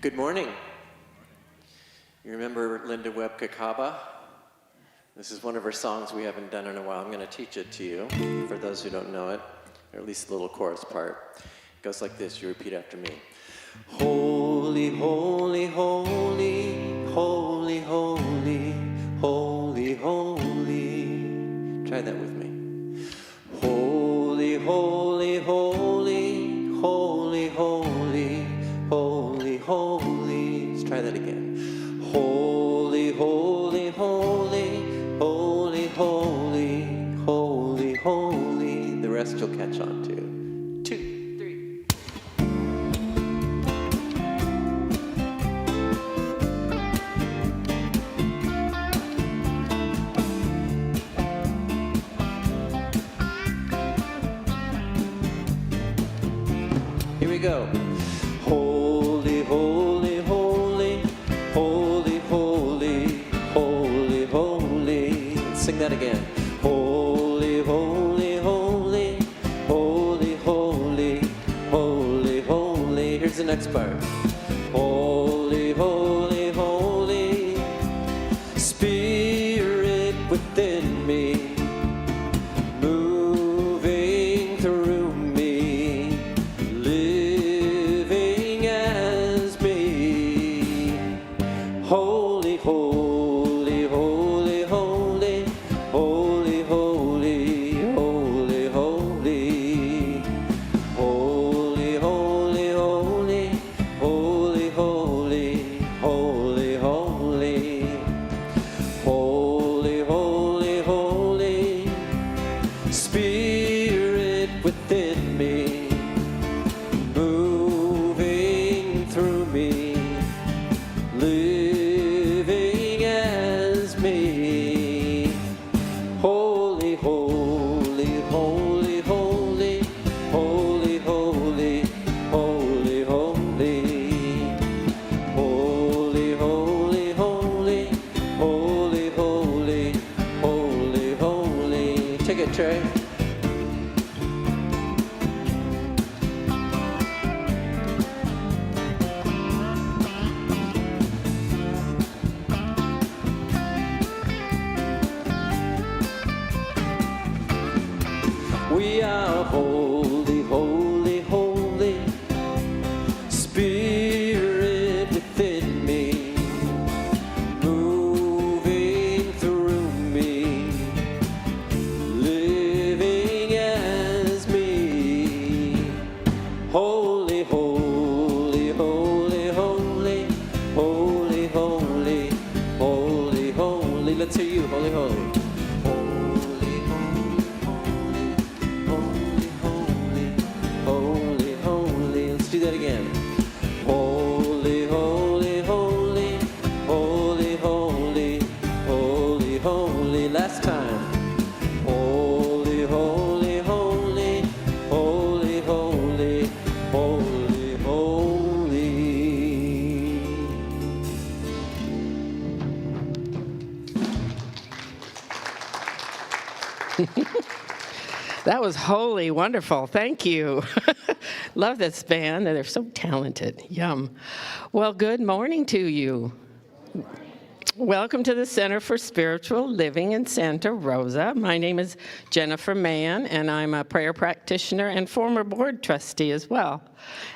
Good morning. You remember Linda Webb Kakaba? This is one of her songs we haven't done in a while. I'm going to teach it to you, for those who don't know it, or at least the little chorus part. It goes like this. You repeat after me. Holy, holy, holy, holy, holy, holy, holy. Try that with me. Holy, holy, holy, holy, holy, holy, holy. Let's try that again. Holy, holy, holy, holy, holy, holy, holy. The rest you'll catch on to. 2, 3. Here we go. Holy, holy, holy, holy, holy, holy, holy. Let's sing that again. Holy, holy, holy, holy, holy, holy, holy. Here's the next part. Holy, holy, holy, Spirit within me, moving through me, living as me. Holy, holy, holy, holy, holy, holy, holy, holy. Holy, holy, holy, holy, holy, holy, holy. Holy, holy, holy, Spirit within me, moving through me, living as me. Holy, holy, holy, holy, holy, holy, holy, holy. Holy, holy, holy, holy, holy, holy, holy. Take it, Trey. We are holy, holy, holy, Spirit within me, moving through me, living as me. Holy, holy, holy, holy, holy, holy, holy, holy. Let's hear you, holy, holy. Holy, holy, holy, holy, holy, holy. Let's do that again. Holy, holy, holy, holy, holy, holy, holy. Last time. Holy, holy, holy, holy, holy, holy, holy. That was holy, wonderful. Thank you. Love this band. They're so talented. Yum. Well, good morning to you. Welcome to the Center for Spiritual Living in Santa Rosa. My name is Jennifer Mann, and I'm a prayer practitioner and former board trustee as well.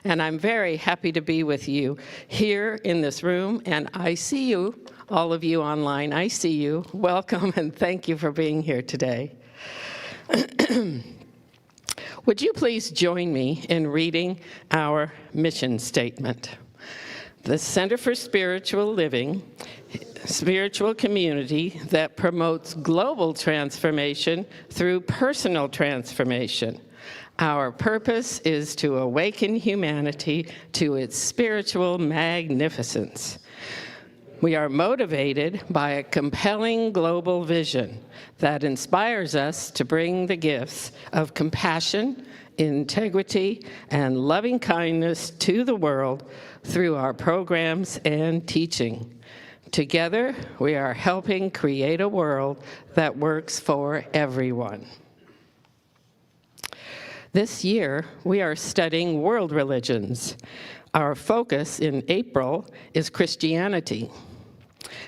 And I'm very happy to be with you here in this room, and I see you, all of you online. I see you. Welcome, and thank you for being here today. Would you please join me in reading our mission statement? The Center for Spiritual Living, spiritual community that promotes global transformation through personal transformation. Our purpose is to awaken humanity to its spiritual magnificence. We are motivated by a compelling global vision that inspires us to bring the gifts of compassion, integrity, and loving kindness to the world through our programs and teaching. Together, we are helping create a world that works for everyone. This year, we are studying world religions. Our focus in April is Christianity.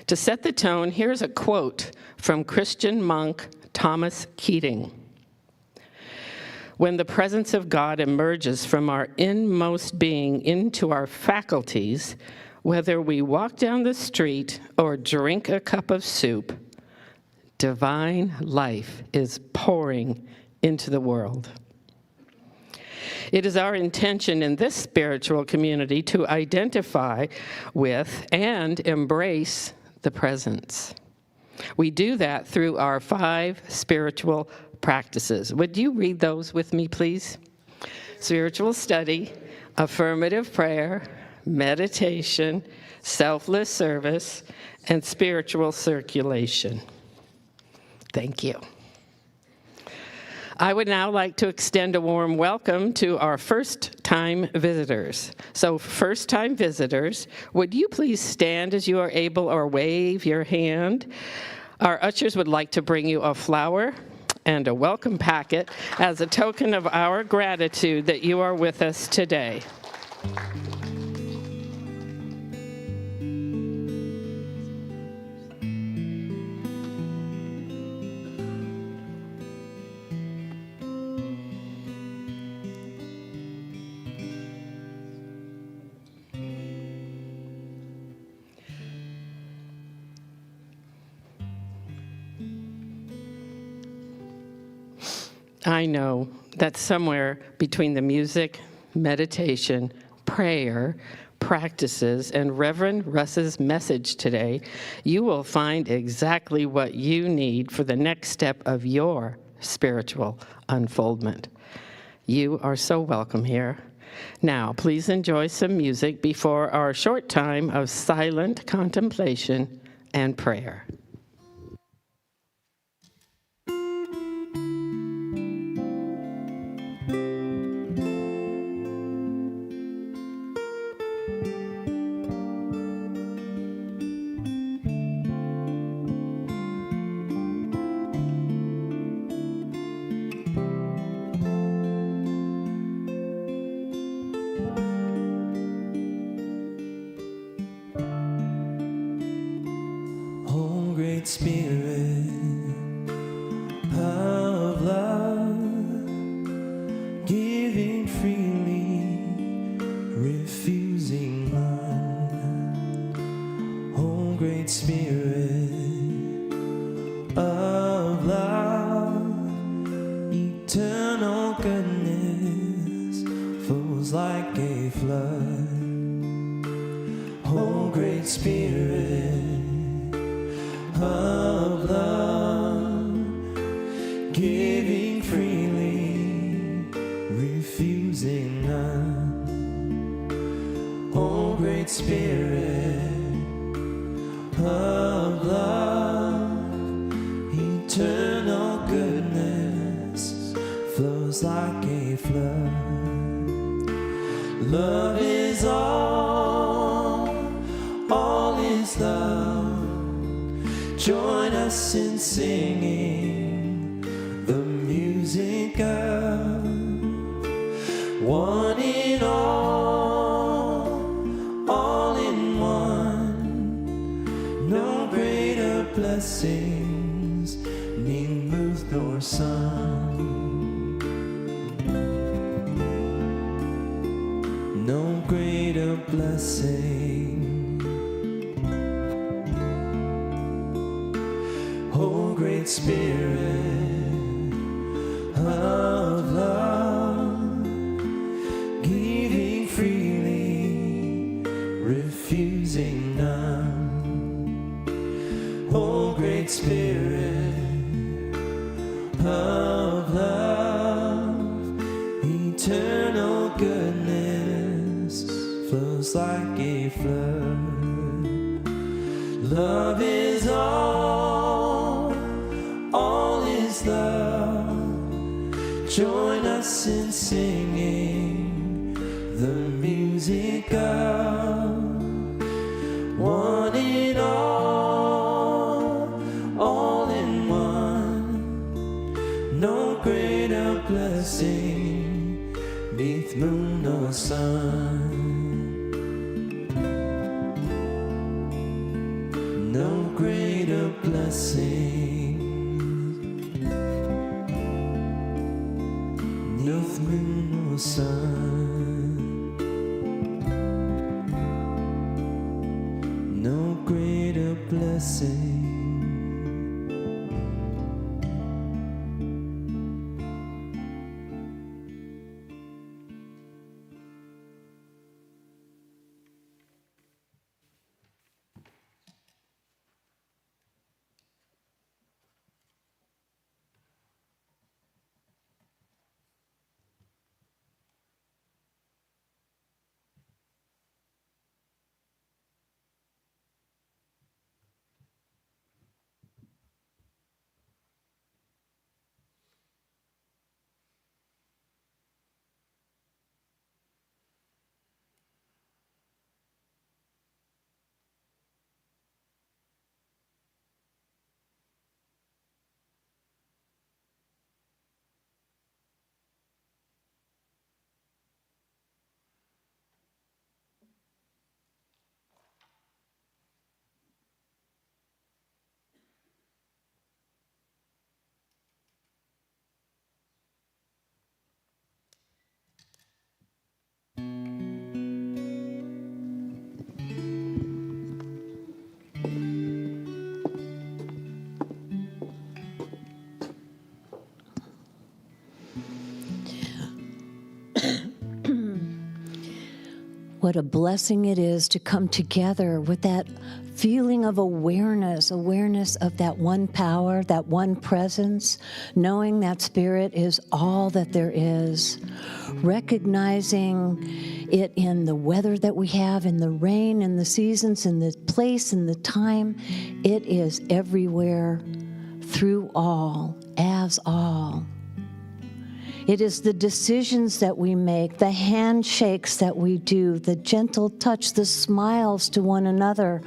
To set the tone, here's a quote from Christian monk Thomas Keating. When the presence of God emerges from our inmost being into our faculties, whether we walk down the street or drink a cup of soup, divine life is pouring into the world. It is our intention in this spiritual community to identify with and embrace the presence. We do that through our 5 spiritual practices. Would you read those with me, please? Spiritual study, affirmative prayer, meditation, selfless service, and spiritual circulation. Thank you. I would now like to extend a warm welcome to our first-time visitors. So first-time visitors, would you please stand as you are able or wave your hand? Our ushers would like to bring you a flower and a welcome packet as a token of our gratitude that you are with us today. I know that somewhere between the music, meditation, prayer, practices, and Reverend Russ's message today, you will find exactly what you need for the next step of your spiritual unfoldment. You are so welcome here. Now, please enjoy some music before our short time of silent contemplation and prayer. Spirit of love, giving freely, refusing none. Oh, great Spirit of love, eternal goodness flows like a flood. Oh, great Spirit of love, giving freely, refusing none. Oh, great Spirit of love, eternal goodness flows like a flood. Love is all is love. Join us in singing the music of one in all in one. No greater blessings need move nor sung. No greater blessing. Oh, great Spirit of love, giving freely, refusing none. Oh, great Spirit of love, eternal goodness flows like a flood. Love is all is love. Join us in singing the music of one in all in one. No greater blessing neath moon or sun. sun, no greater blessing. What a blessing it is to come together with that feeling of awareness of that one power, that one presence, knowing that Spirit is all that there is, recognizing it in the weather that we have, in the rain, in the seasons, in the place, in the time. It is everywhere, through all, as all. It is the decisions that we make, the handshakes that we do, the gentle touch, the smiles to one another.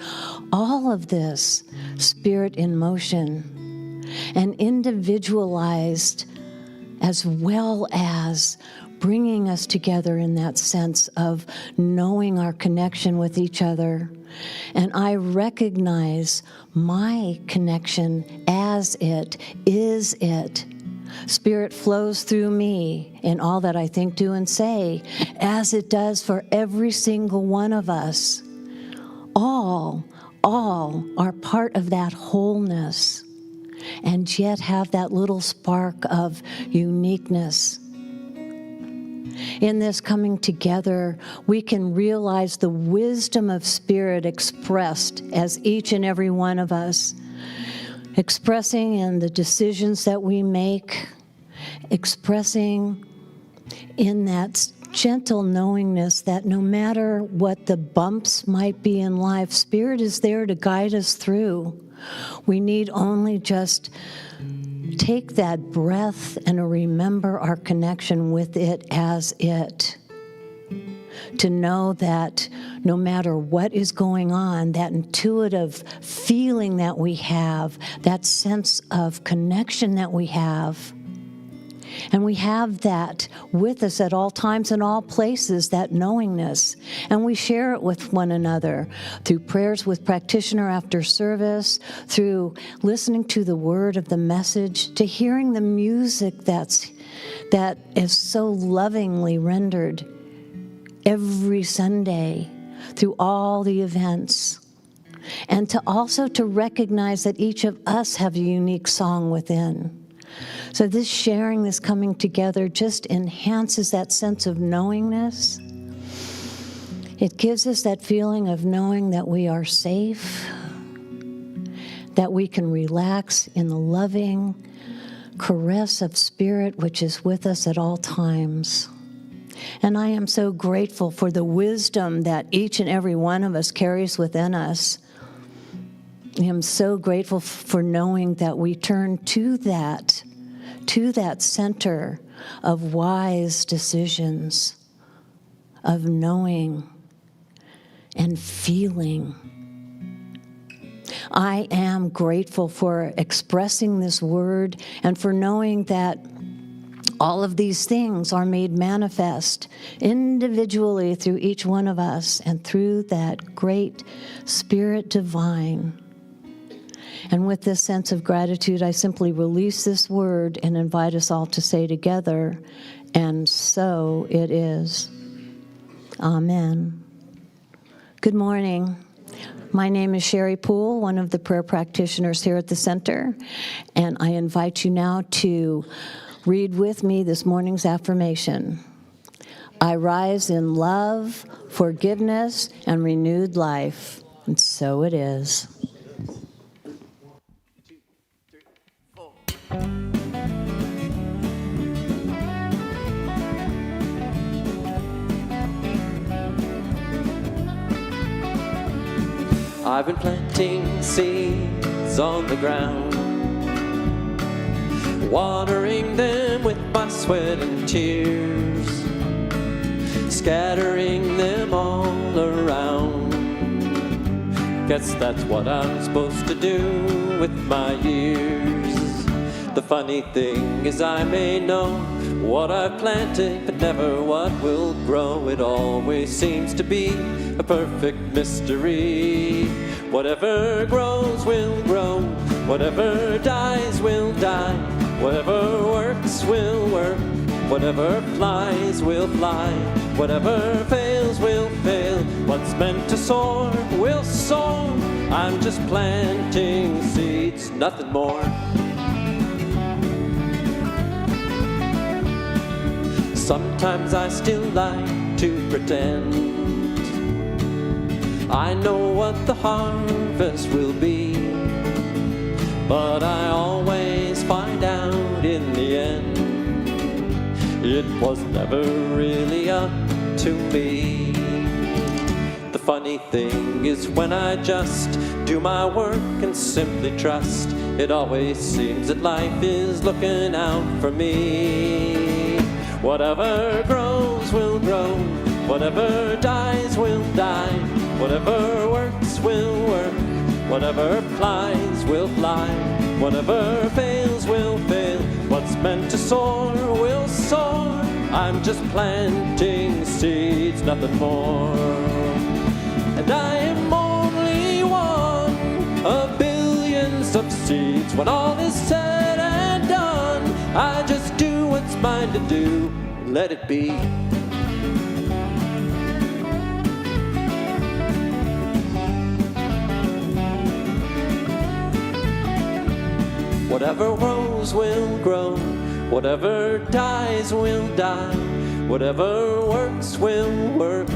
All of this, Spirit in motion, and individualized, as well as bringing us together in that sense of knowing our connection with each other. And I recognize my connection as it, is it. Spirit flows through me in all that I think, do, and say, as it does for every single one of us. All are part of that wholeness, and yet have that little spark of uniqueness. In this coming together, we can realize the wisdom of Spirit expressed as each and every one of us, expressing in the decisions that we make, expressing in that gentle knowingness that no matter what the bumps might be in life, Spirit is there to guide us through. We need only just take that breath and remember our connection with it as it. To know that no matter what is going on, that intuitive feeling that we have, that sense of connection that we have, and we have that with us at all times and all places, that knowingness, and we share it with one another through prayers with practitioner after service, through listening to the word of the message, to hearing the music that is so lovingly rendered every Sunday through all the events, and to also to recognize that each of us have a unique song within. So this sharing, this coming together just enhances that sense of knowingness. It gives us that feeling of knowing that we are safe, that we can relax in the loving caress of Spirit which is with us at all times. And I am so grateful for the wisdom that each and every one of us carries within us. I am so grateful for knowing that we turn to that center of wise decisions, of knowing and feeling. I am grateful for expressing this word and for knowing that all of these things are made manifest individually through each one of us and through that great Spirit divine. And with this sense of gratitude, I simply release this word and invite us all to say together, and so it is. Amen. Good morning. My name is Sherry Poole, one of the prayer practitioners here at the center, and I invite you now to read with me this morning's affirmation. I rise in love, forgiveness, and renewed life, and so it is. I've been planting seeds on the ground, watering them with my sweat and tears, scattering them all around. Guess that's what I'm supposed to do with my years. The funny thing is I may know what I've planted, but never what will grow. It always seems to be a perfect mystery. Whatever grows will grow, whatever dies will die, whatever works will work, whatever flies will fly, whatever fails will fail. What's meant to soar will soar. I'm just planting seeds, nothing more. Sometimes I still like to pretend I know what the harvest will be, but I always find out in the end it was never really up to me. The funny thing is when I just do my work and simply trust, it always seems that life is looking out for me. Whatever grows will grow, whatever dies will die, whatever works will work, whatever flies will fly, whatever fails will fail. What's meant to soar will soar. I'm just planting seeds, nothing more. And I am only one of billions of seeds. When all is said and done, I just do what's mine to do, let it be. Whatever grows will grow, whatever dies will die, whatever works will work,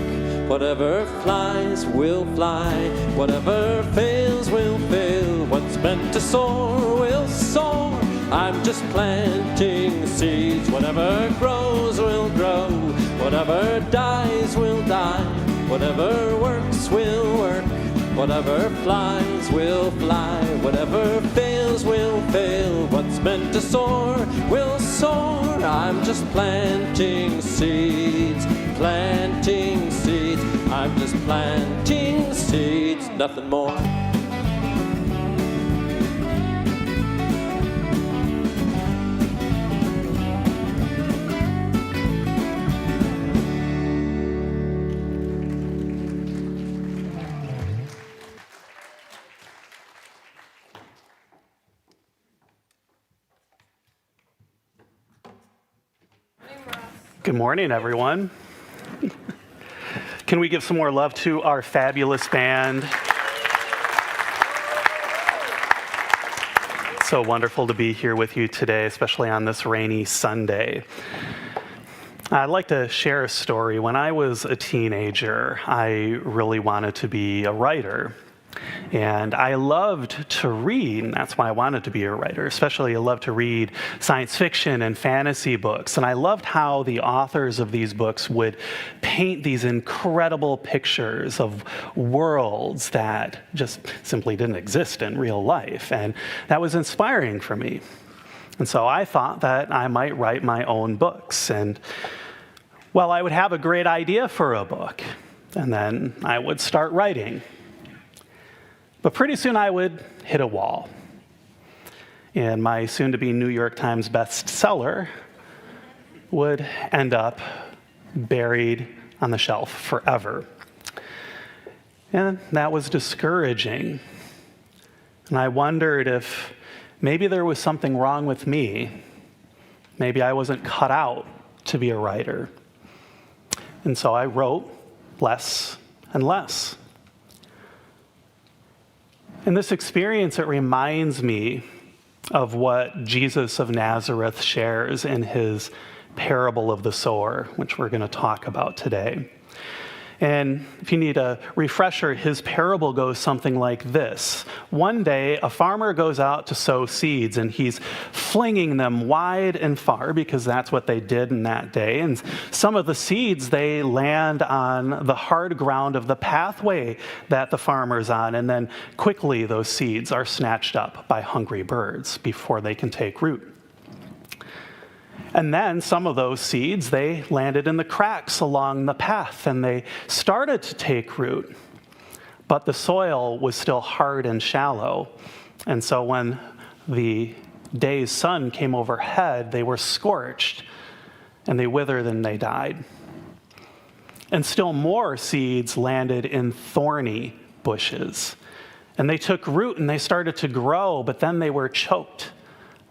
whatever flies will fly, whatever fails will fail. What's meant to soar will soar. I'm just planting seeds. Whatever grows will grow, whatever dies will die, whatever works will work, whatever flies will fly, whatever fails will fail. What's meant to soar will soar. I'm just planting seeds, planting seeds. I'm just planting seeds, nothing more. Good morning, everyone. Can we give some more love to our fabulous band? It's so wonderful to be here with you today, especially on this rainy Sunday. I'd like to share a story. When I was a teenager, I really wanted to be a writer. And I loved to read, and that's why I wanted to be a writer. Especially I loved to read science fiction and fantasy books. And I loved how the authors of these books would paint these incredible pictures of worlds that just simply didn't exist in real life. And that was inspiring for me. And so I thought that I might write my own books. And, well, I would have a great idea for a book, and then I would start writing. But pretty soon I would hit a wall. And my soon-to-be New York Times bestseller would end up buried on the shelf forever. And that was discouraging. And I wondered if maybe there was something wrong with me. Maybe I wasn't cut out to be a writer. And so I wrote less and less. In this experience, it reminds me of what Jesus of Nazareth shares in his parable of the sower, which we're going to talk about today. And if you need a refresher, his parable goes something like this. One day, a farmer goes out to sow seeds, and he's flinging them wide and far because that's what they did in that day. And some of the seeds, they land on the hard ground of the pathway that the farmer's on, and then quickly those seeds are snatched up by hungry birds before they can take root. And then some of those seeds, they landed in the cracks along the path, and they started to take root. But the soil was still hard and shallow. And so when the day's sun came overhead, they were scorched, and they withered and they died. And still more seeds landed in thorny bushes. And they took root and they started to grow, but then they were choked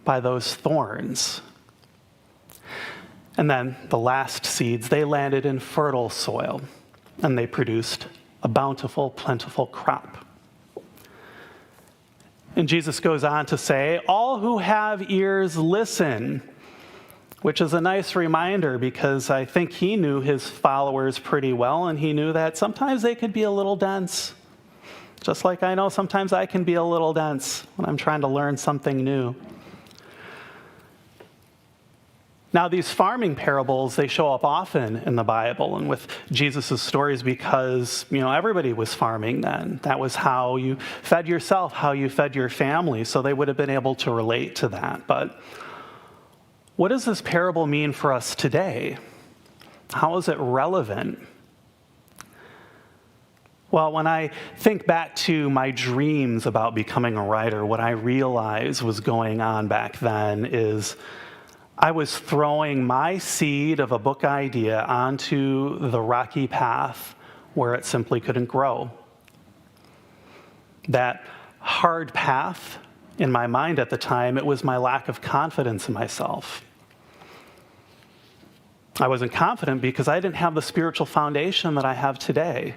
by those thorns. And then the last seeds, they landed in fertile soil, and they produced a bountiful, plentiful crop. And Jesus goes on to say, all who have ears listen, which is a nice reminder because I think he knew his followers pretty well, and he knew that sometimes they could be a little dense. Just like I know sometimes I can be a little dense when I'm trying to learn something new. Now, these farming parables, they show up often in the Bible and with Jesus' stories because, everybody was farming then. That was how you fed yourself, how you fed your family, so they would have been able to relate to that. But what does this parable mean for us today? How is it relevant? Well, when I think back to my dreams about becoming a writer, what I realized was going on back then is I was throwing my seed of a book idea onto the rocky path where it simply couldn't grow. That hard path, in my mind at the time, it was my lack of confidence in myself. I wasn't confident because I didn't have the spiritual foundation that I have today.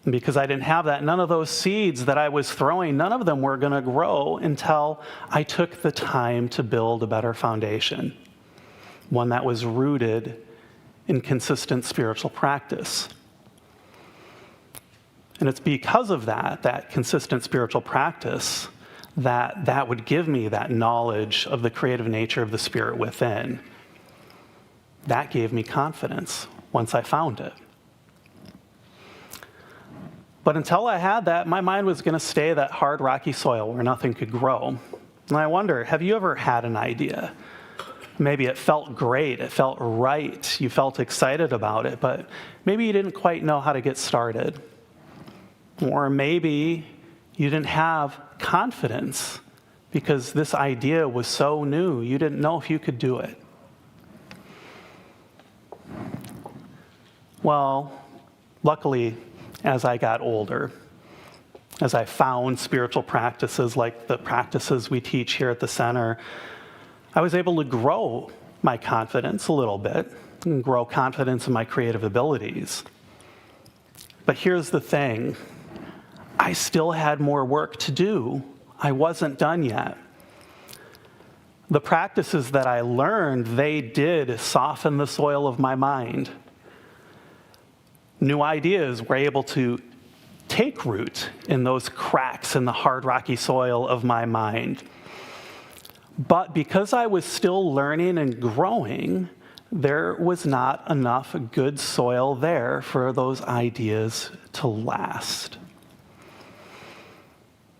And because I didn't have that, none of those seeds that I was throwing, none of them were going to grow until I took the time to build a better foundation, one that was rooted in consistent spiritual practice. And it's because of that consistent spiritual practice, that would give me that knowledge of the creative nature of the Spirit within. That gave me confidence once I found it. But until I had that, my mind was going to stay that hard, rocky soil where nothing could grow. And I wonder, have you ever had an idea? Maybe it felt great, it felt right, you felt excited about it, but maybe you didn't quite know how to get started. Or maybe you didn't have confidence because this idea was so new, you didn't know if you could do it. Well, luckily, as I got older, as I found spiritual practices like the practices we teach here at the center, I was able to grow my confidence a little bit and grow confidence in my creative abilities. But here's the thing, I still had more work to do. I wasn't done yet. The practices that I learned, they did soften the soil of my mind. New ideas were able to take root in those cracks in the hard, rocky soil of my mind. But because I was still learning and growing, there was not enough good soil there for those ideas to last.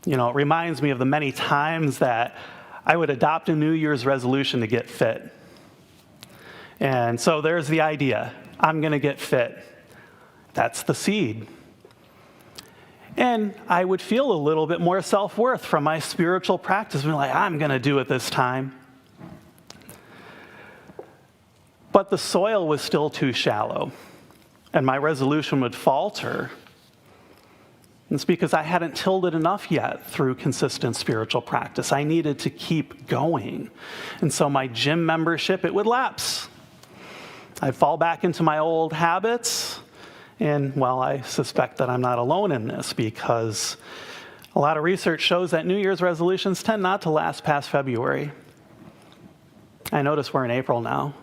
It reminds me of the many times that I would adopt a New Year's resolution to get fit. And so there's the idea, I'm going to get fit. That's the seed. And I would feel a little bit more self-worth from my spiritual practice. Being like, I'm going to do it this time. But the soil was still too shallow, and my resolution would falter. And it's because I hadn't tilled it enough yet through consistent spiritual practice. I needed to keep going. And so my gym membership, it would lapse. I fall back into my old habits. And, well, I suspect that I'm not alone in this because a lot of research shows that New Year's resolutions tend not to last past February. I notice we're in April now.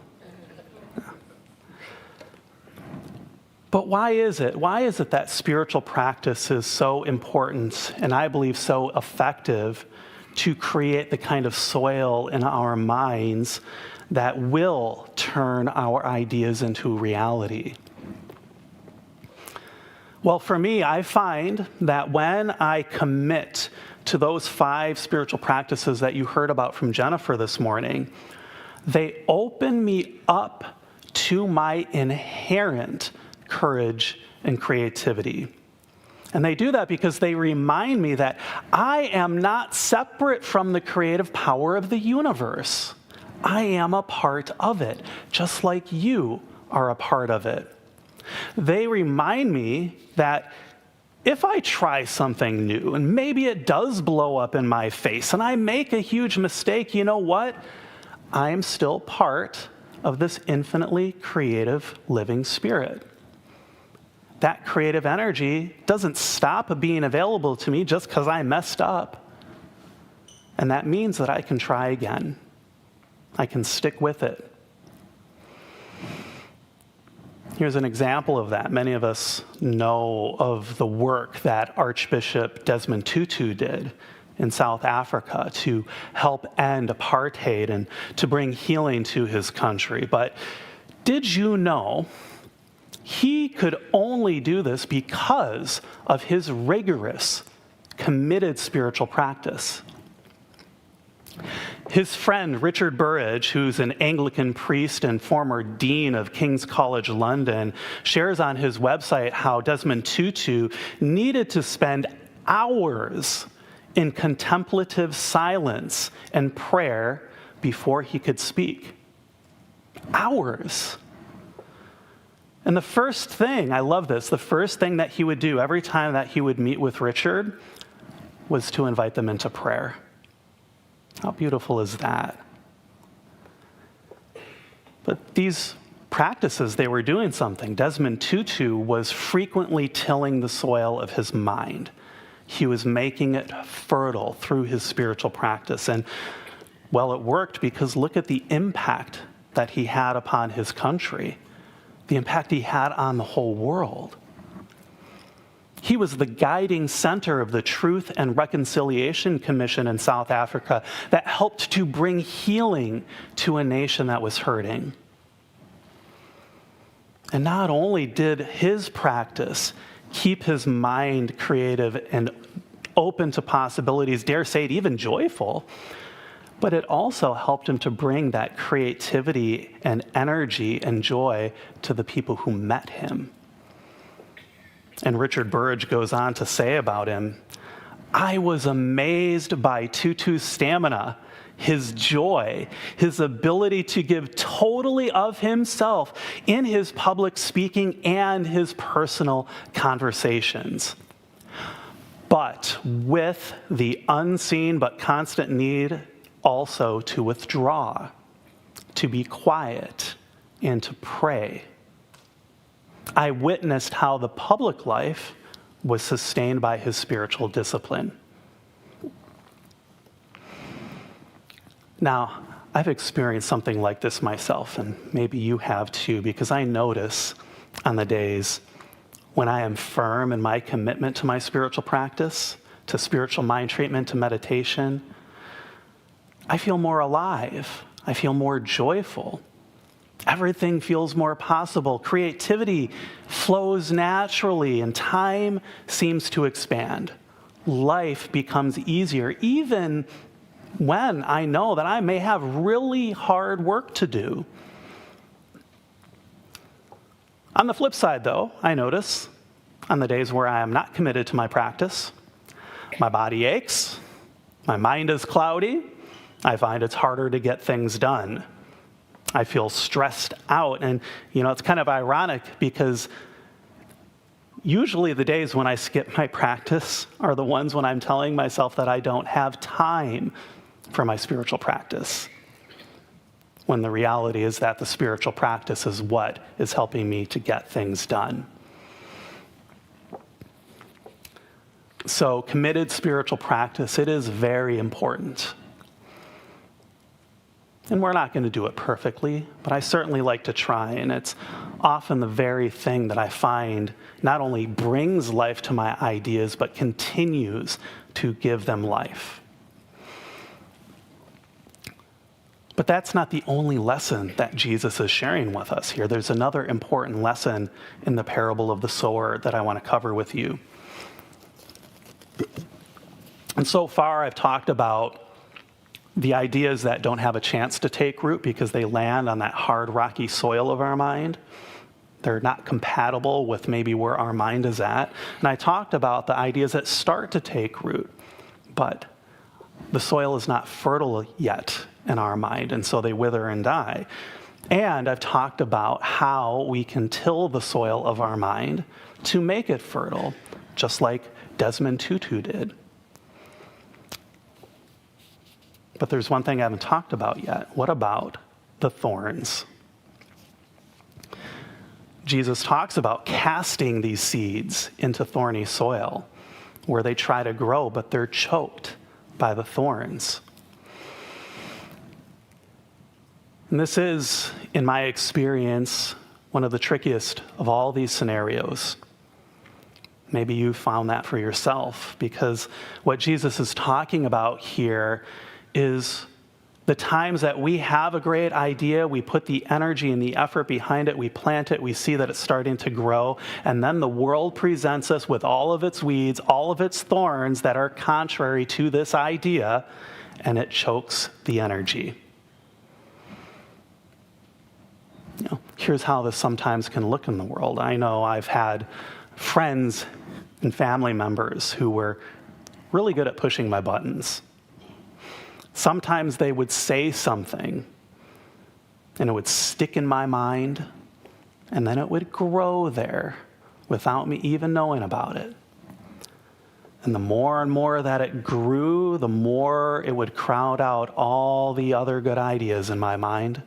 But why is it? Why is it that spiritual practice is so important and I believe so effective to create the kind of soil in our minds that will turn our ideas into reality? Well, for me, I find that when I commit to those 5 spiritual practices that you heard about from Jennifer this morning, they open me up to my inherent courage and creativity. And they do that because they remind me that I am not separate from the creative power of the universe. I am a part of it, just like you are a part of it. They remind me that if I try something new and maybe it does blow up in my face and I make a huge mistake, you know what? I am still part of this infinitely creative living spirit. That creative energy doesn't stop being available to me just because I messed up. And that means that I can try again. I can stick with it. Here's an example of that. Many of us know of the work that Archbishop Desmond Tutu did in South Africa to help end apartheid and to bring healing to his country. But did you know he could only do this because of his rigorous, committed spiritual practice? His friend, Richard Burridge, who's an Anglican priest and former dean of King's College London, shares on his website how Desmond Tutu needed to spend hours in contemplative silence and prayer before he could speak. Hours. And the first thing, I love this, the first thing that he would do every time that he would meet with Richard was to invite them into prayer. How beautiful is that? But these practices, they were doing something. Desmond Tutu was frequently tilling the soil of his mind. He was making it fertile through his spiritual practice. And, well, it worked because look at the impact that he had upon his country, the impact he had on the whole world. He was the guiding center of the Truth and Reconciliation Commission in South Africa that helped to bring healing to a nation that was hurting. And not only did his practice keep his mind creative and open to possibilities, dare say it, even joyful, but it also helped him to bring that creativity and energy and joy to the people who met him. And Richard Burridge goes on to say about him, I was amazed by Tutu's stamina, his joy, his ability to give totally of himself in his public speaking and his personal conversations. But with the unseen but constant need also to withdraw, to be quiet, and to pray. I witnessed how the public life was sustained by his spiritual discipline. Now, I've experienced something like this myself, and maybe you have too, because I notice on the days when I am firm in my commitment to my spiritual practice, to spiritual mind treatment, to meditation, I feel more alive. I feel more joyful. Everything feels more possible. Creativity flows naturally, and time seems to expand. Life becomes easier, even when I know that I may have really hard work to do. On the flip side, though, I notice on the days where I am not committed to my practice, my body aches, my mind is cloudy, I find it's harder to get things done. I feel stressed out. And, it's kind of ironic because usually the days when I skip my practice are the ones when I'm telling myself that I don't have time for my spiritual practice. when the reality is that the spiritual practice is what is helping me to get things done. So committed spiritual practice, it is very important. And we're not going to do it perfectly, but I certainly like to try, and it's often the very thing that I find not only brings life to my ideas, but continues to give them life. But that's not the only lesson that Jesus is sharing with us here. There's another important lesson in the parable of the sower that I want to cover with you. And so far, I've talked about the ideas that don't have a chance to take root because they land on that hard, rocky soil of our mind. They're not compatible with maybe where our mind is at. And I talked about the ideas that start to take root, but the soil is not fertile yet in our mind, and so they wither and die. And I've talked about how we can till the soil of our mind to make it fertile, just like Desmond Tutu did. But there's one thing I haven't talked about yet. What about the thorns? Jesus talks about casting these seeds into thorny soil where they try to grow, but they're choked by the thorns. And this is, in my experience, one of the trickiest of all these scenarios. Maybe you found that for yourself, because what Jesus is talking about here is the times that we have a great idea, we put the energy and the effort behind it, we plant it, we see that it's starting to grow, and then the world presents us with all of its weeds, all of its thorns that are contrary to this idea, and it chokes the energy. Here's how this sometimes can look in the world. I know I've had friends and family members who were really good at pushing my buttons. Sometimes they would say something, and it would stick in my mind, and then it would grow there without me even knowing about it. And the more and more that it grew, the more it would crowd out all the other good ideas in my mind.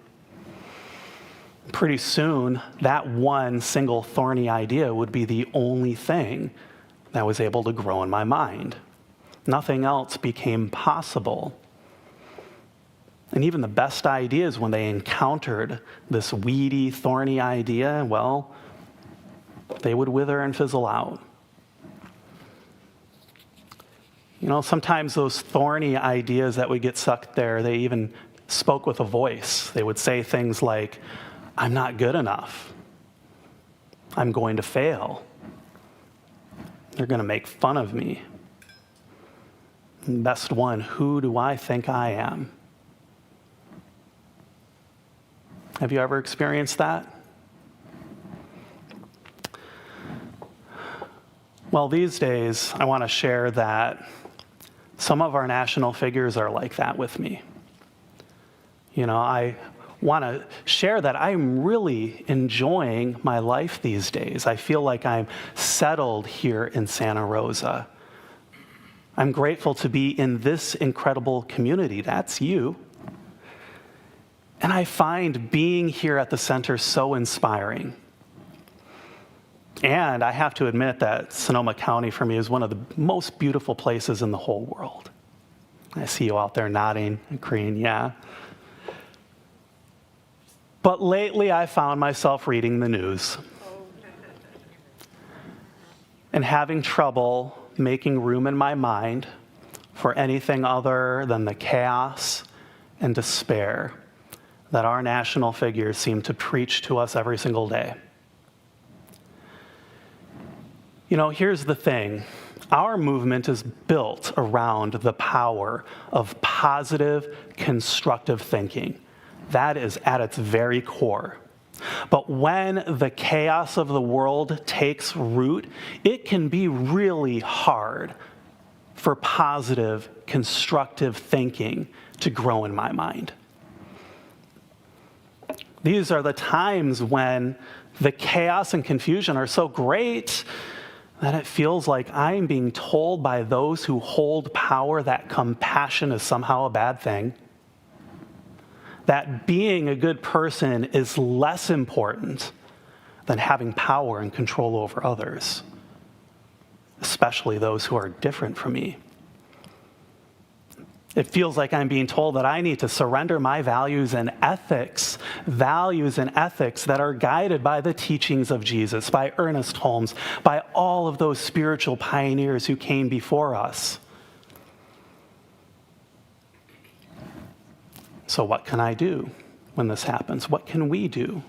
Pretty soon, that one single thorny idea would be the only thing that was able to grow in my mind. Nothing else became possible. And even the best ideas, when they encountered this weedy, thorny idea, well, they would wither and fizzle out. Sometimes those thorny ideas that would get sucked there, they even spoke with a voice. They would say things like, I'm not good enough. I'm going to fail. They're going to make fun of me. Best one, who do I think I am? Have you ever experienced that? Well, these days, I want to share that some of our national figures are like that with me. I want to share that I'm really enjoying my life these days. I feel like I'm settled here in Santa Rosa. I'm grateful to be in this incredible community. That's you. And I find being here at the center so inspiring. And I have to admit that Sonoma County for me is one of the most beautiful places in the whole world. I see you out there nodding, agreeing, yeah. But lately I found myself reading the news and having trouble making room in my mind for anything other than the chaos and despair that our national figures seem to preach to us every single day. Here's the thing. Our movement is built around the power of positive, constructive thinking. That is at its very core. But when the chaos of the world takes root, it can be really hard for positive, constructive thinking to grow in my mind. These are the times when the chaos and confusion are so great that it feels like I'm being told by those who hold power that compassion is somehow a bad thing. that being a good person is less important than having power and control over others, especially those who are different from me. It feels like I'm being told that I need to surrender my values and ethics that are guided by the teachings of Jesus, by Ernest Holmes, by all of those spiritual pioneers who came before us. So what can I do when this happens? What can we do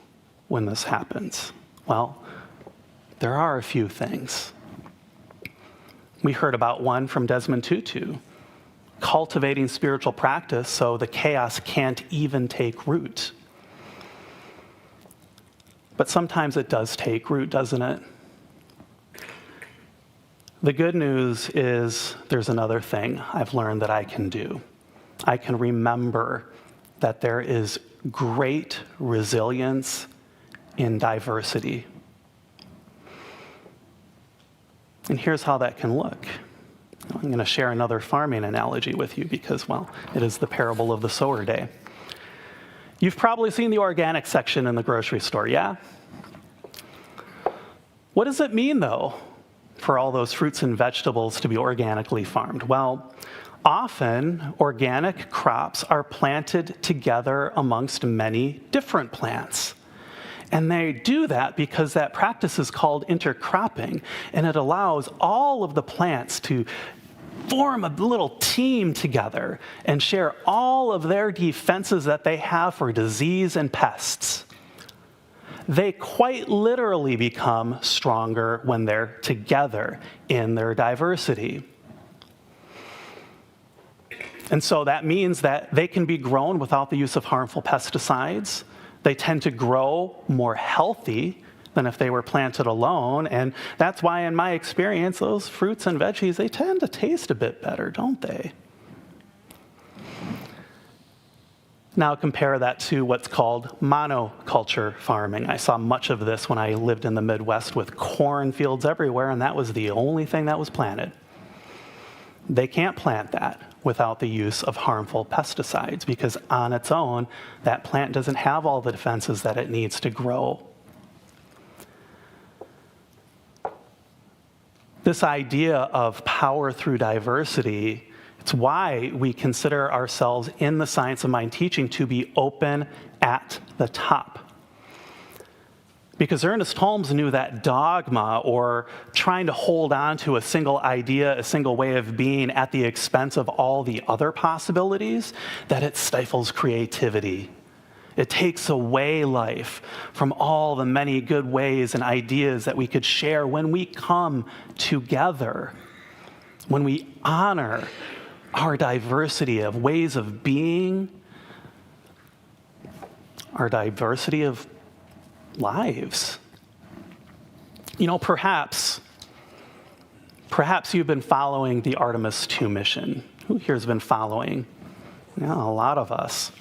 when this happens? Well, there are a few things. We heard about one from Desmond Tutu, cultivating spiritual practice so the chaos can't even take root. But sometimes it does take root, doesn't it? The good news is there's another thing I've learned that I can do. I can remember that there is great resilience in diversity. And here's how that can look. I'm going to share another farming analogy with you because, well, it is the parable of the sower day. You've probably seen the organic section in the grocery store, yeah? What does it mean, though, for all those fruits and vegetables to be organically farmed? Well, often organic crops are planted together amongst many different plants. And they do that because that practice is called intercropping, and it allows all of the plants to form a little team together and share all of their defenses that they have for disease and pests. They quite literally become stronger when they're together in their diversity. And so that means that they can be grown without the use of harmful pesticides. They tend to grow more healthy than if they were planted alone. And that's why, in my experience, those fruits and veggies, they tend to taste a bit better, don't they? Now compare that to what's called monoculture farming. I saw much of this when I lived in the Midwest with cornfields everywhere, and that was the only thing that was planted. They can't plant that without the use of harmful pesticides because on its own, that plant doesn't have all the defenses that it needs to grow. This idea of power through diversity, it's why we consider ourselves in the Science of Mind teaching to be open at the top. Because Ernest Holmes knew that dogma, or trying to hold on to a single idea, a single way of being at the expense of all the other possibilities, that it stifles creativity. It takes away life from all the many good ways and ideas that we could share when we come together, when we honor our diversity of ways of being, our diversity of lives. You know, perhaps you've been following the Artemis II mission. Who here has been following? Yeah, a lot of us.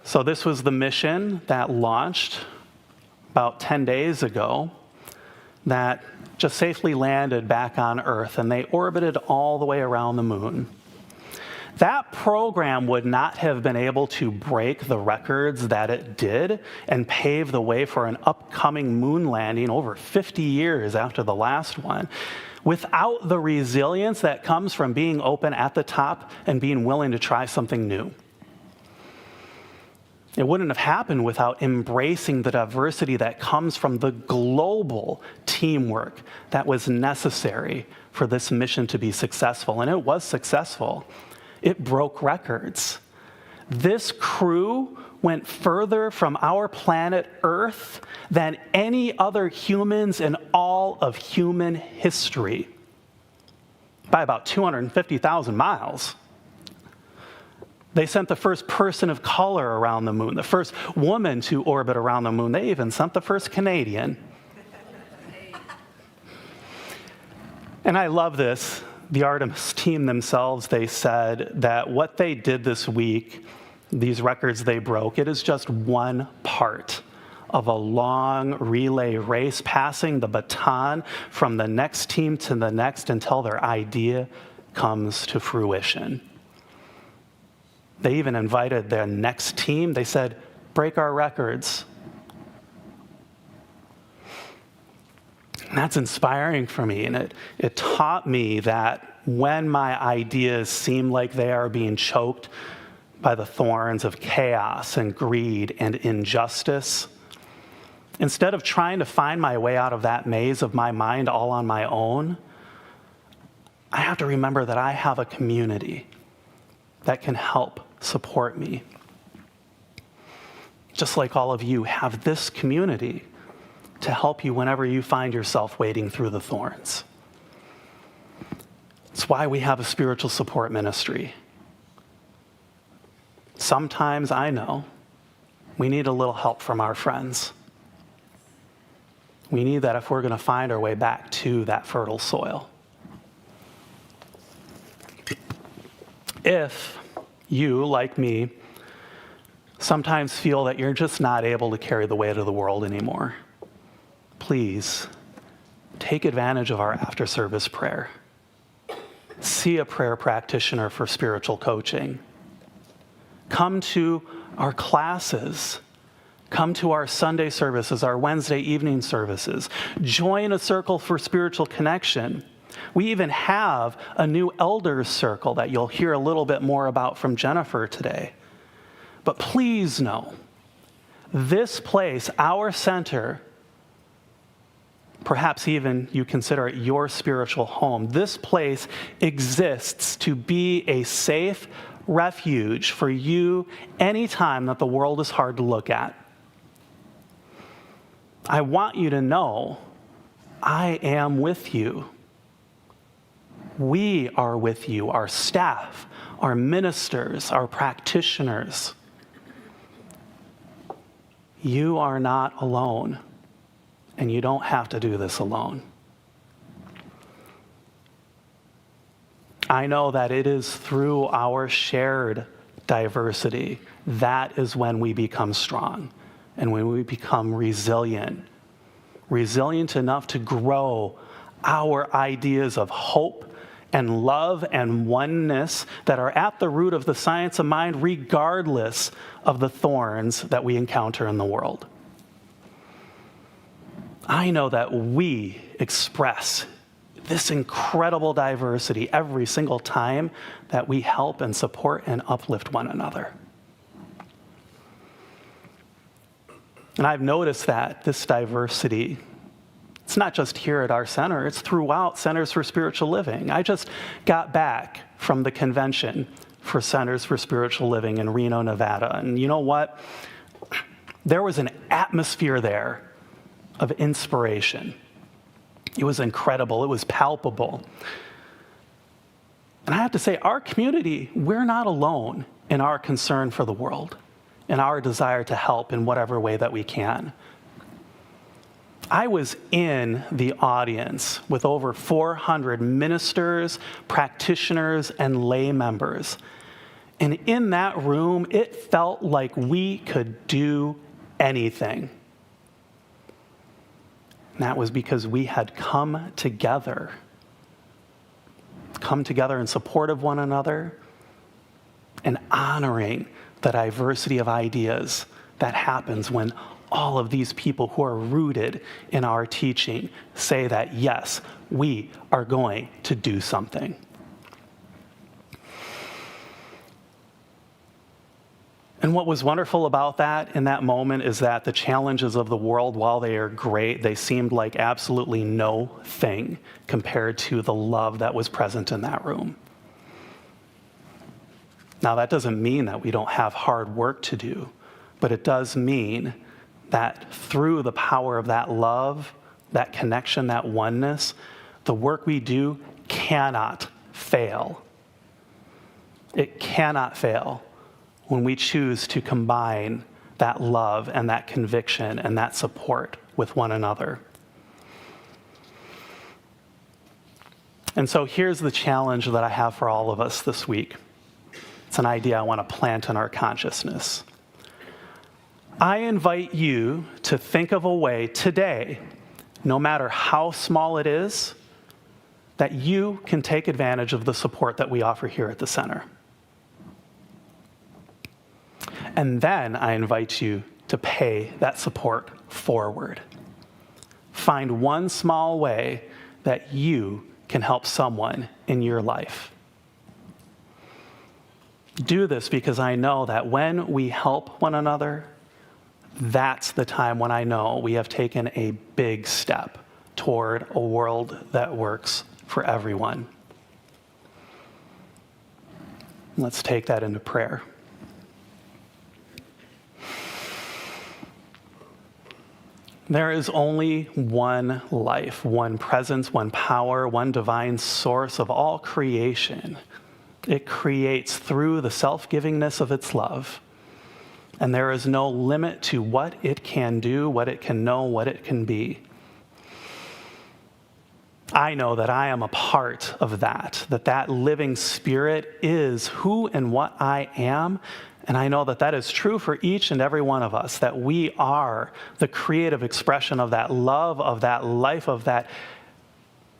So this was the mission that launched about 10 days ago that just safely landed back on Earth, and they orbited all the way around the moon. That program would not have been able to break the records that it did and pave the way for an upcoming moon landing over 50 years after the last one without the resilience that comes from being open at the top and being willing to try something new. It wouldn't have happened without embracing the diversity that comes from the global teamwork that was necessary for this mission to be successful. And it was successful. It broke records. This crew went further from our planet Earth than any other humans in all of human history by about 250,000 miles. They sent the first person of color around the moon, the first woman to orbit around the moon. They even sent the first Canadian. And I love this. The Artemis team themselves, they said that what they did this week, these records they broke, it is just one part of a long relay race, passing the baton from the next team to the next until their idea comes to fruition. They even invited their next team. They said, break our records. And that's inspiring for me, and it taught me that when my ideas seem like they are being choked by the thorns of chaos and greed and injustice, instead of trying to find my way out of that maze of my mind all on my own, I have to remember that I have a community that can help support me. Just like all of you have this community to help you whenever you find yourself wading through the thorns. It's why we have a spiritual support ministry. Sometimes I know we need a little help from our friends. We need that if we're going to find our way back to that fertile soil. If you, like me, sometimes feel that you're just not able to carry the weight of the world anymore, please take advantage of our after-service prayer. See a prayer practitioner for spiritual coaching. Come to our classes. Come to our Sunday services, our Wednesday evening services. Join a circle for spiritual connection. We even have a new elders circle that you'll hear a little bit more about from Jennifer today. But please know, this place, our center, perhaps even you consider it your spiritual home, this place exists to be a safe refuge for you anytime that the world is hard to look at. I want you to know I am with you. We are with you, our staff, our ministers, our practitioners. You are not alone, and you don't have to do this alone. I know that it is through our shared diversity that is when we become strong and when we become resilient enough to grow our ideas of hope and love and oneness that are at the root of the science of mind, regardless of the thorns that we encounter in the world. I know that we express this incredible diversity every single time that we help and support and uplift one another. And I've noticed that this diversity, it's not just here at our center, it's throughout Centers for Spiritual Living. I just got back from the convention for Centers for Spiritual Living in Reno, Nevada. And you know what? There was an atmosphere there of inspiration. It was incredible. It was palpable. And I have to say, our community, we're not alone in our concern for the world, in our desire to help in whatever way that we can. I was in the audience with over 400 ministers, practitioners, and lay members. And in that room, it felt like we could do anything. And that was because we had come together in support of one another and honoring the diversity of ideas that happens when all of these people who are rooted in our teaching say that, yes, we are going to do something. And what was wonderful about that in that moment is that the challenges of the world, while they are great, they seemed like absolutely no thing compared to the love that was present in that room. Now, that doesn't mean that we don't have hard work to do, but it does mean that through the power of that love, that connection, that oneness, the work we do cannot fail. It cannot fail when we choose to combine that love and that conviction and that support with one another. And so here's the challenge that I have for all of us this week. It's an idea I want to plant in our consciousness. I invite you to think of a way today, no matter how small it is, that you can take advantage of the support that we offer here at the center. And then I invite you to pay that support forward. Find one small way that you can help someone in your life. Do this because I know that when we help one another, that's the time when I know we have taken a big step toward a world that works for everyone. Let's take that into prayer. There is only one life, one presence, one power, one divine source of all creation. It creates through the self-givingness of its love. And there is no limit to what it can do, what it can know, what it can be. I know that I am a part of that living spirit is who and what I am. And I know that that is true for each and every one of us, that we are the creative expression of that love, of that life, of that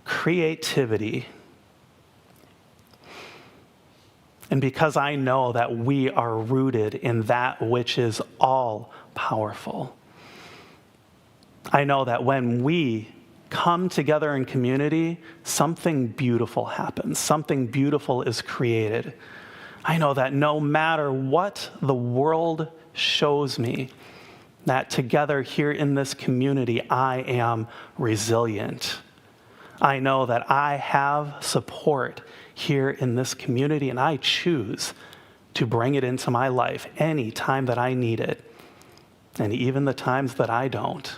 creativity. And because I know that we are rooted in that which is all powerful, I know that when we come together in community, something beautiful happens. Something beautiful is created. I know that no matter what the world shows me, that together here in this community, I am resilient. I know that I have support here in this community, and I choose to bring it into my life any time that I need it, and even the times that I don't.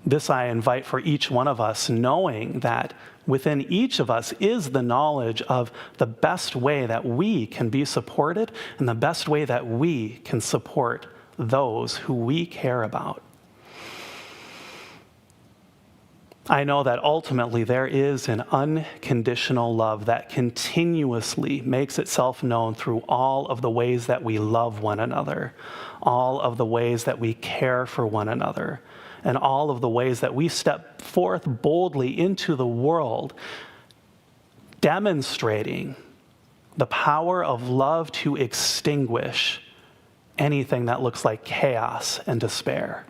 This I invite for each one of us, knowing that within each of us is the knowledge of the best way that we can be supported and the best way that we can support those who we care about. I know that ultimately there is an unconditional love that continuously makes itself known through all of the ways that we love one another, all of the ways that we care for one another, and all of the ways that we step forth boldly into the world, demonstrating the power of love to extinguish anything that looks like chaos and despair.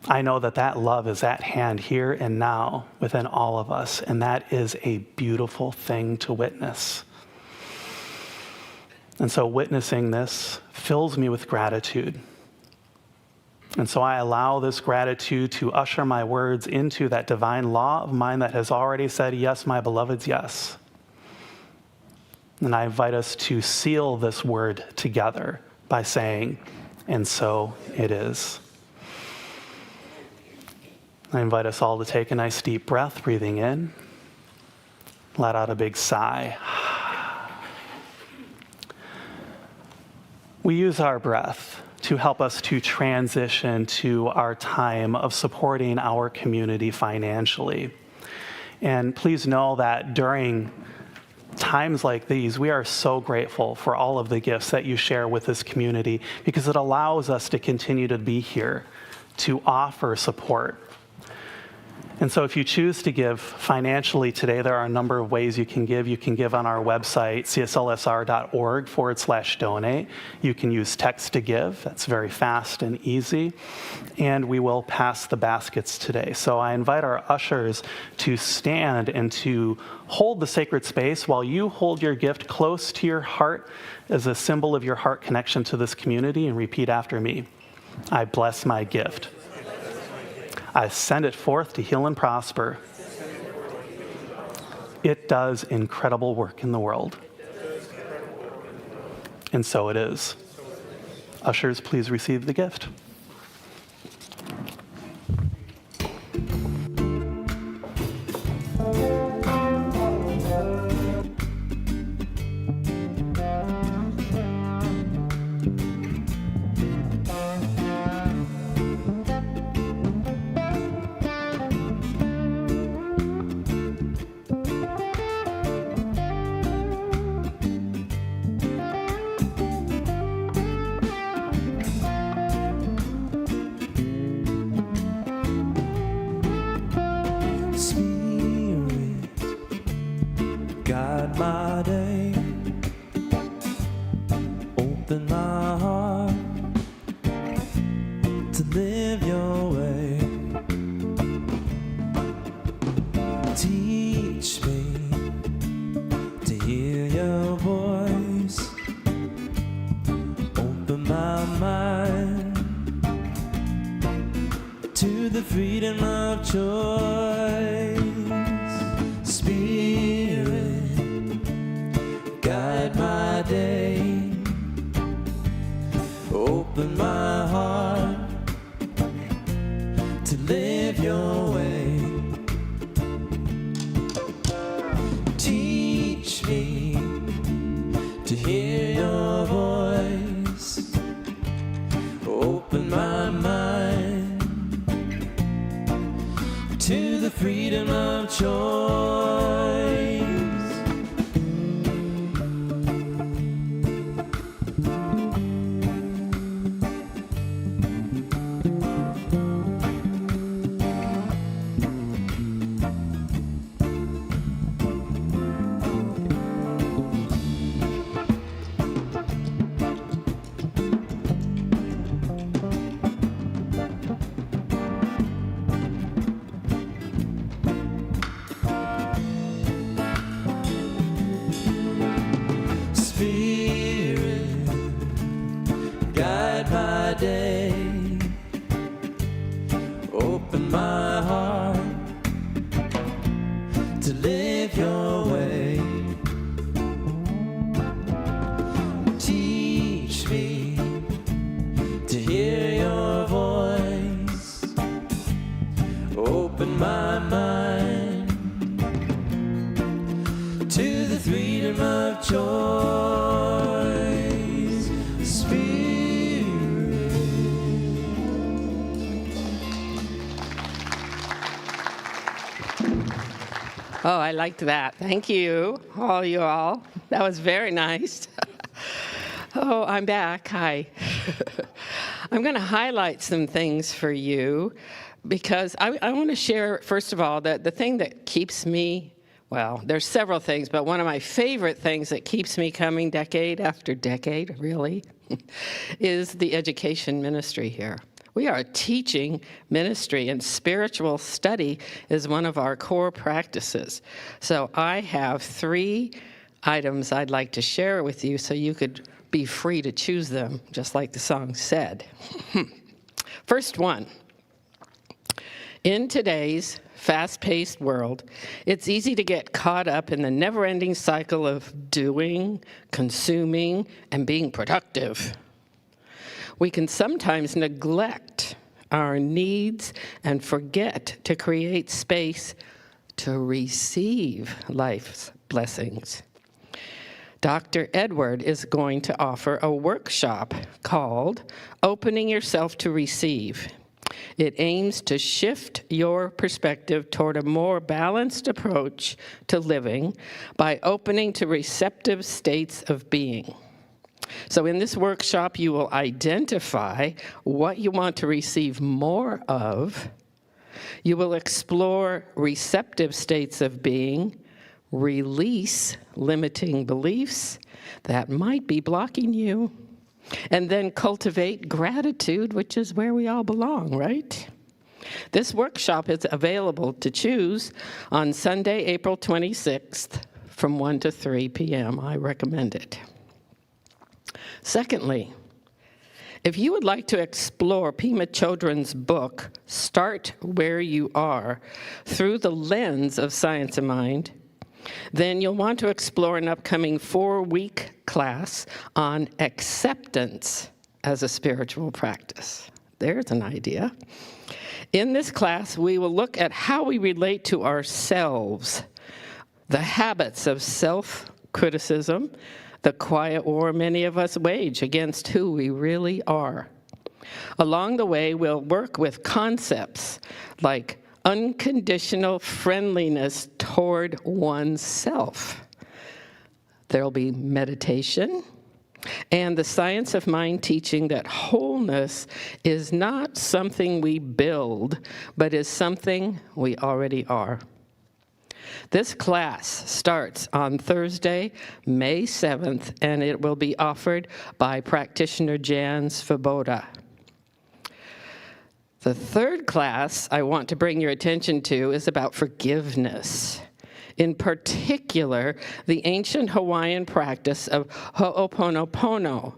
I know that that love is at hand here and now within all of us, and that is a beautiful thing to witness. And so witnessing this fills me with gratitude. And so I allow this gratitude to usher my words into that divine law of mine that has already said, yes, my beloveds, yes. And I invite us to seal this word together by saying, and so it is. I invite us all to take a nice deep breath, breathing in, let out a big sigh. We use our breath to help us to transition to our time of supporting our community financially. And please know that during times like these, we are so grateful for all of the gifts that you share with this community, because it allows us to continue to be here to offer support. And so if you choose to give financially today, there are a number of ways you can give. You can give on our website, cslsr.org/donate. You can use text to give. That's very fast and easy. And we will pass the baskets today. So I invite our ushers to stand and to hold the sacred space while you hold your gift close to your heart as a symbol of your heart connection to this community, and repeat after me. I bless my gift. I send it forth to heal and prosper. It does incredible work in the world. And so it is. Ushers, please receive the gift. Open my heart to live your way. Teach me to hear your voice. Open my mind to the freedom of choice. Spirit, guide my day. Open my heart to live your way. Teach me to hear your voice. Open my mind to the freedom of choice. Spirit, guide my day. Open my heart to live your way. Teach me to hear your voice. Open my mind to the freedom of choice. Spirit. Oh, I liked that. Thank you, all you all. That was very nice. Oh, I'm back. Hi. I'm going to highlight some things for you because I want to share, first of all, that the thing that keeps me, well, there's several things, but one of my favorite things that keeps me coming decade after decade, really, is the education ministry here. We are a teaching ministry, and spiritual study is one of our core practices. So I have 3 items I'd like to share with you so you could be free to choose them, just like the song said. First one. In today's fast-paced world, it's easy to get caught up in the never-ending cycle of doing, consuming, and being productive. We can sometimes neglect our needs and forget to create space to receive life's blessings. Dr. Edward is going to offer a workshop called Opening Yourself to Receive. It aims to shift your perspective toward a more balanced approach to living by opening to receptive states of being. So in this workshop, you will identify what you want to receive more of. You will explore receptive states of being, release limiting beliefs that might be blocking you, and then cultivate gratitude, which is where we all belong, right? This workshop is available to choose on Sunday, April 26th from 1 to 3 p.m. I recommend it. Secondly, if you would like to explore Pema Chodron's book, Start Where You Are, through the lens of Science of Mind, then you'll want to explore an upcoming 4-week class on acceptance as a spiritual practice. There's an idea. In this class, we will look at how we relate to ourselves, the habits of self-criticism, the quiet war many of us wage against who we really are. Along the way, we'll work with concepts like unconditional friendliness toward oneself. There'll be meditation and the Science of Mind teaching that wholeness is not something we build, but is something we already are. This class starts on Thursday, May 7th, and it will be offered by practitioner Jan Svoboda. The third class I want to bring your attention to is about forgiveness. In particular, the ancient Hawaiian practice of Ho'oponopono.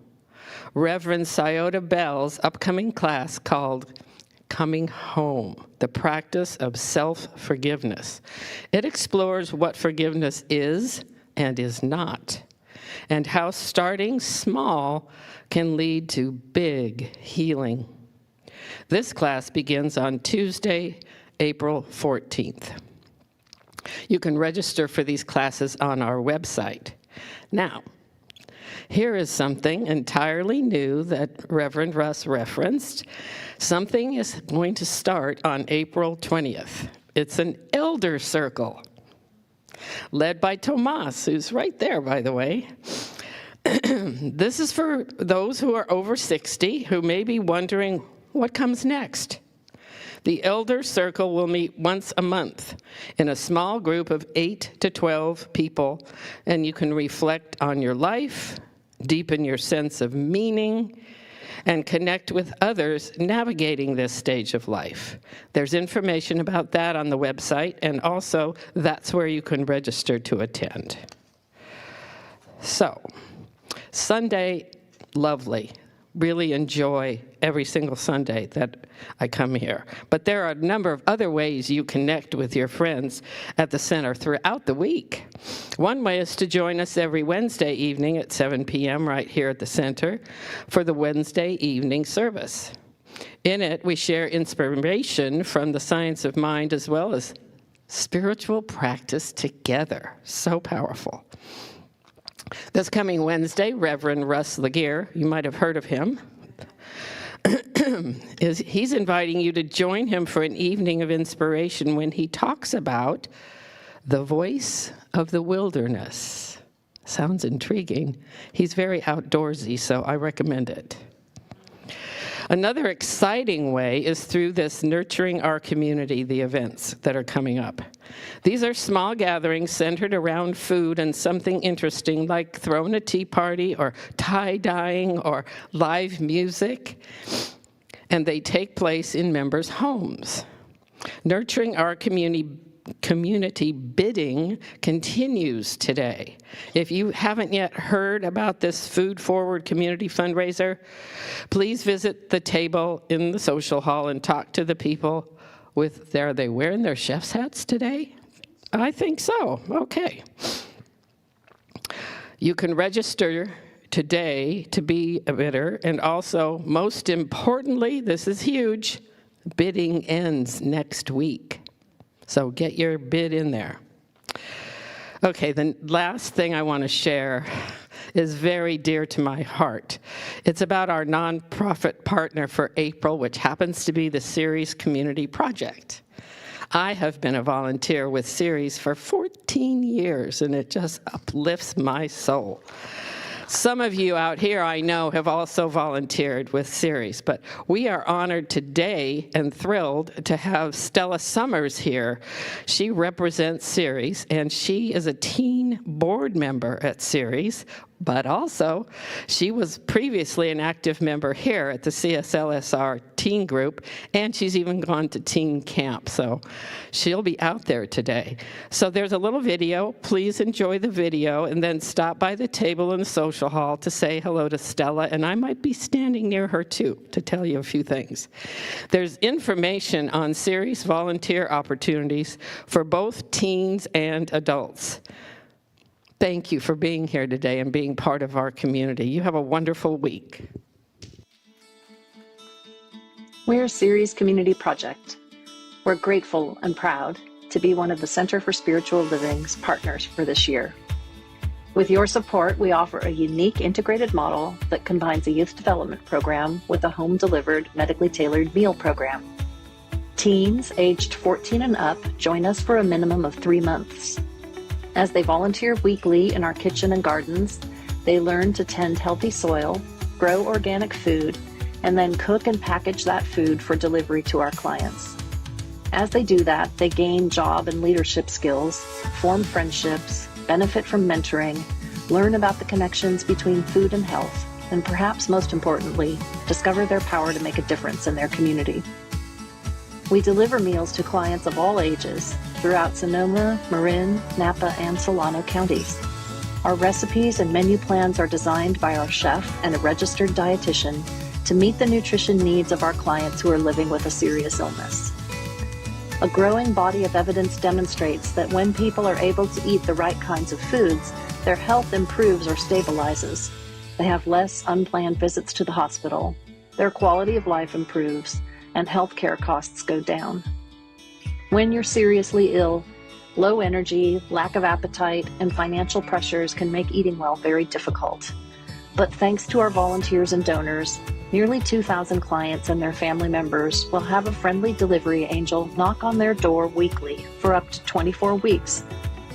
Reverend Scioto Bell's upcoming class called Coming Home, the practice of self-forgiveness. It explores what forgiveness is and is not, and how starting small can lead to big healing. This class begins on Tuesday, April 14th. You can register for these classes on our website. Now, here is something entirely new that Reverend Russ referenced. Something is going to start on April 20th. It's an elder circle, led by Tomas, who's right there, by the way. This is for those who are over 60 who may be wondering what comes next. The elder circle will meet once a month in a small group of 8 to 12 people, and you can reflect on your life, deepen your sense of meaning, and connect with others navigating this stage of life. There's information about that on the website, and also that's where you can register to attend. So, Sunday, lovely. Really enjoy every single Sunday that I come here. But there are a number of other ways you connect with your friends at the center throughout the week. One way is to join us every Wednesday evening at 7 p.m. right here at the center for the Wednesday evening service. In it, we share inspiration from the science of mind as well as spiritual practice together. So powerful. This coming Wednesday, Reverend Russ Legear, you might have heard of him, he's inviting you to join him for an evening of inspiration when he talks about the voice of the wilderness. Sounds intriguing. He's very outdoorsy, so I recommend it. Another exciting way is through this Nurturing Our Community, the events that are coming up. These are small gatherings centered around food and something interesting like throwing a tea party or tie-dyeing or live music, and they take place in members' homes. Nurturing Our Community bidding continues today. If you haven't yet heard about this Food Forward community fundraiser, please visit the table in the social hall and talk to the people are they wearing their chef's hats today? I think so. Okay. You can register today to be a bidder, and also, most importantly, this is huge, bidding ends next week. So get your bid in there. Okay, the last thing I want to share is very dear to my heart. It's about our nonprofit partner for April, which happens to be the Ceres Community Project. I have been a volunteer with Ceres for 14 years, and it just uplifts my soul. Some of you out here, I know, have also volunteered with Ceres, but we are honored today and thrilled to have Stella Summers here. She represents Ceres, and she is a teen board member at Ceres, but also she was previously an active member here at the CSLSR teen group, and she's even gone to teen camp, so she'll be out there today. So there's a little video. Please enjoy the video, and then stop by the table in the social hall to say hello to Stella, and I might be standing near her too to tell you a few things. There's information on Ceres volunteer opportunities for both teens and adults. Thank you for being here today and being part of our community. You have a wonderful week. We're Ceres Community Project. We're grateful and proud to be one of the Center for Spiritual Living's partners for this year. With your support, we offer a unique integrated model that combines a youth development program with a home-delivered, medically tailored meal program. Teens aged 14 and up join us for a minimum of 3 months. As they volunteer weekly in our kitchen and gardens, they learn to tend healthy soil, grow organic food, and then cook and package that food for delivery to our clients. As they do that, they gain job and leadership skills, form friendships, benefit from mentoring, learn about the connections between food and health, and perhaps most importantly, discover their power to make a difference in their community. We deliver meals to clients of all ages throughout Sonoma, Marin, Napa, and Solano counties. Our recipes and menu plans are designed by our chef and a registered dietitian to meet the nutrition needs of our clients who are living with a serious illness. A growing body of evidence demonstrates that when people are able to eat the right kinds of foods, their health improves or stabilizes. They have less unplanned visits to the hospital, their quality of life improves, and healthcare costs go down. When you're seriously ill, low energy, lack of appetite, and financial pressures can make eating well very difficult. But thanks to our volunteers and donors, nearly 2,000 clients and their family members will have a friendly delivery angel knock on their door weekly for up to 24 weeks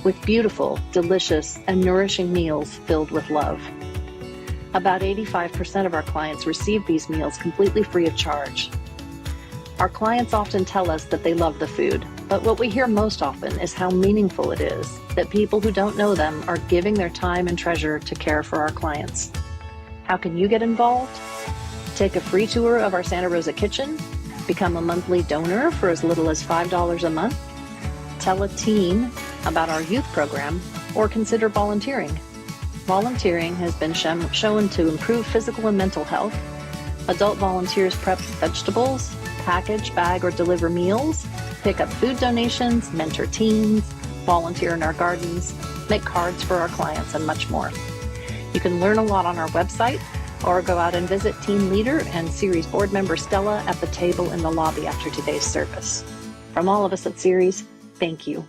with beautiful, delicious, and nourishing meals filled with love. About 85% of our clients receive these meals completely free of charge. Our clients often tell us that they love the food, but what we hear most often is how meaningful it is that people who don't know them are giving their time and treasure to care for our clients. How can you get involved? Take a free tour of our Santa Rosa kitchen, become a monthly donor for as little as $5 a month, tell a teen about our youth program, or consider volunteering. Volunteering has been shown to improve physical and mental health. Adult volunteers prep vegetables, package, bag, or deliver meals, pick up food donations, mentor teens, volunteer in our gardens, make cards for our clients, and much more. You can learn a lot on our website, or go out and visit team leader and series board member Stella at the table in the lobby after today's service. From all of us at Series, thank you.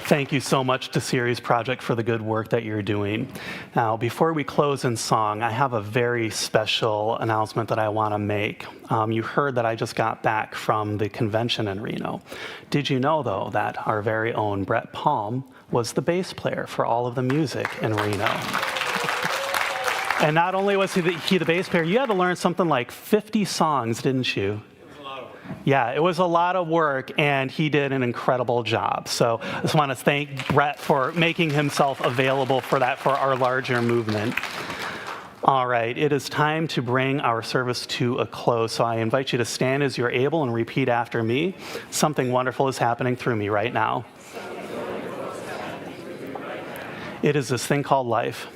Thank you so much to Series Project for the good work that you're doing. Now, before we close in song, I have a very special announcement that I want to make. You heard that I just got back from the convention in Reno. Did you know, though, that our very own Brett Palm was the bass player for all of the music in Reno? And not only was he the bass player, you had to learn something like 50 songs, didn't you? Yeah, it was a lot of work, and he did an incredible job. So I just want to thank Brett for making himself available for that, for our larger movement. All right, it is time to bring our service to a close. So I invite you to stand as you're able and repeat after me. Something wonderful is happening through me right now. It is this thing called life.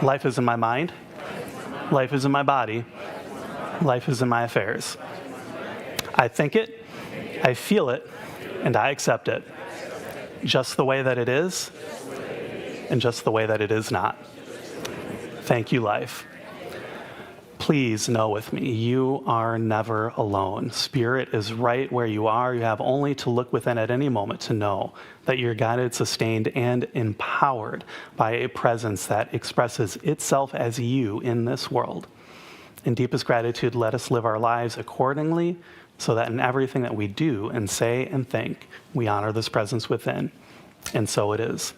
Life is in my mind. Life is in my body. Life is in my affairs. I think it, I feel it, and I accept it, just the way that it is, and just the way that it is not. Thank you, life. Please know with me, you are never alone. Spirit is right where you are. You have only to look within at any moment to know that you're guided, sustained, and empowered by a presence that expresses itself as you in this world. In deepest gratitude, let us live our lives accordingly, so that in everything that we do and say and think, we honor this presence within. And so it is.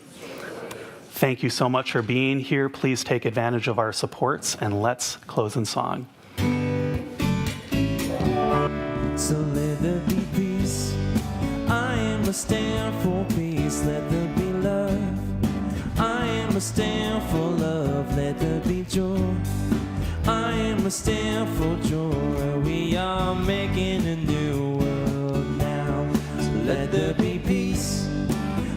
Thank you so much for being here. Please take advantage of our supports, and let's close in song. So let there be peace. I am a stand for peace. Let there be love. I am a stand for love. Let there be joy. I am a stand for joy. We are making a new world now. So let there be peace.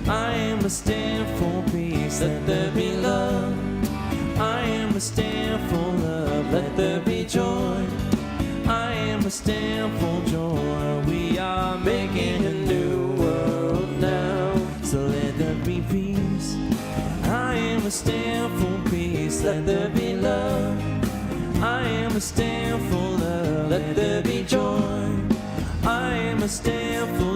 I am a stand for peace. Let there be love. I am a stand for love. Let there be joy. I am a stand for joy. We are making a new world now. So let there be peace. I am a stand for peace. Let there be love. I am a stand for love. Let there be joy. I am a stand for